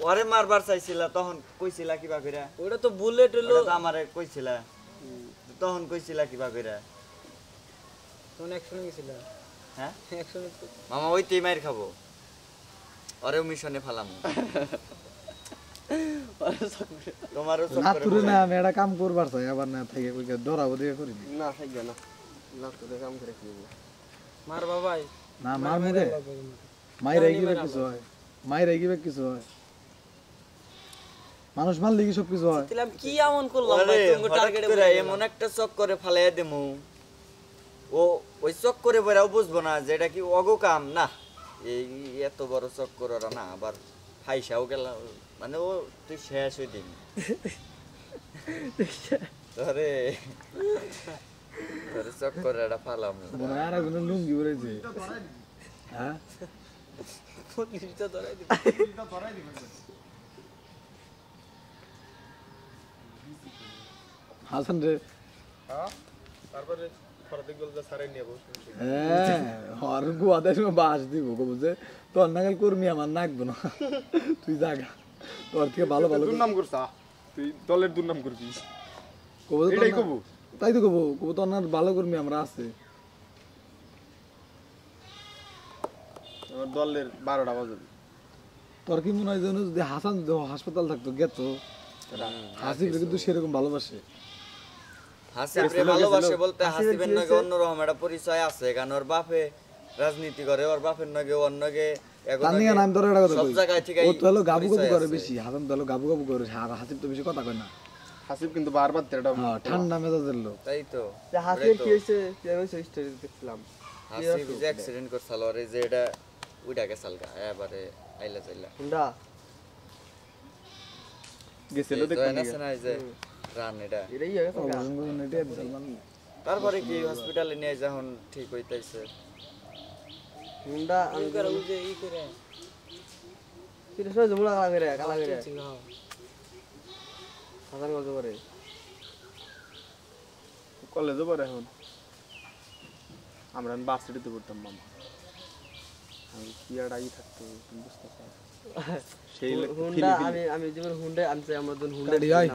ওরে মারবার চাইছিলা তখন কইছিলা কিবা কইরা ওটা তো বুলেট হলো ওটা তো আমারে কইছিলা তখন কইছিলা কিবা কইরা তখন অ্যাকশনে গেছিল হ্যাঁ অ্যাকশনে মামা ওইতেই মাইর খাবো ওরে মিশনে ফালাম তোমারও সব না করে তুই না আমি একটা কাম করবার চাই আবার না থেকে কই ডরাবো দিয়ে করি না থাকবে না না তোরে কাম করে কি মার বাবাই না মার মুখে মাইরা গিয়ে কিছু হয় মাইরা গিয়ে কিছু হয় মানুষ মারলে কি সব কিছু হয় দিলাম কি এমন করলাম ভাই তুমি টার্গেটে করে এমন একটা চক করে ফালাইয়া দেমু ও ওই চক করে বইরাও বুঝবো না যে এটা কি অগো কাম না এই এত বড় চক করে ওরা না আবার ফাইসাও গেল মানে ও তুই শেষ হয়ে দিন তোরে তোরে চক করে এটা ফালাম মনে হয় আর কোনো লুঙ্গি পরেছে হ্যাঁ পুলিশটা ধরাই দিবে হাসান রে তারপরে ফরাদিক বলতে সারে নিয়ে বসে হ্যাঁ আর গুয়াতে বাস দিব কব যে তোর নাগাল কর্মী আমার নাকবো না তুই জাগা তোর থেকে ভালো ভালো দুর্নাম করছা তুই দলের দুর্নাম করবি কব এটাই কব তাই তো কব তোর না ভালো কর্মী আমরা আছে আমার দলের 12টা বাজে তোর কি মনে হয় যেন যদি হাসান হাসপাতাল থাকতো গেতো হাসিব কিন্তু সেরকম ভালোবাসে হাসিবরে ভালোবাসে বলতে হাসিবের নাকি অন্যরকম একটা পরিচয় আছে কারণ ওর বাপে রাজনীতি করে ওর বাপের নাকি অন্যকে তানিয়া নাম ধরে একটা কথা সব জায়গায় ঠিক ও তো হলো গাবু গাবু করে বেশি হাসান তো হলো গাবু গাবু করে আর হাসিব তো বেশি কথা কয় না হাসিব কিন্তু বারবার তেটা হ্যাঁ ঠান্ডা মেজাজের লোক তাই তো হাসিব কি হইছে কি হইছে স্টোরি দেখলাম হাসিব যে অ্যাক্সিডেন্ট করছাল ওরে যে এটা উইডা গেছাল গা এবারে আইলা যাইলা হুন্ডা গেছিল দেখো না যে রান এটা এটাই হয়ে গেছে অবজন বজন এটা মুসলমান তারপরে কি হসপিটালে নিয়ে যখন ঠিক হইতাইছে হুন্ডা আঙ্কার ওই যে ই করে কি রে সয় জমলা কালা করে ছিল হাজার গজ করে কলেজে পড়ে এখন আমরা বাসটিতে পড়তাম মামা আমি কি আর আই থাকতো তুমি বুঝতে পারছো সেই হুন্ডা আমি যেমন হুন্ডা আনছে আমাদের হুন্ডা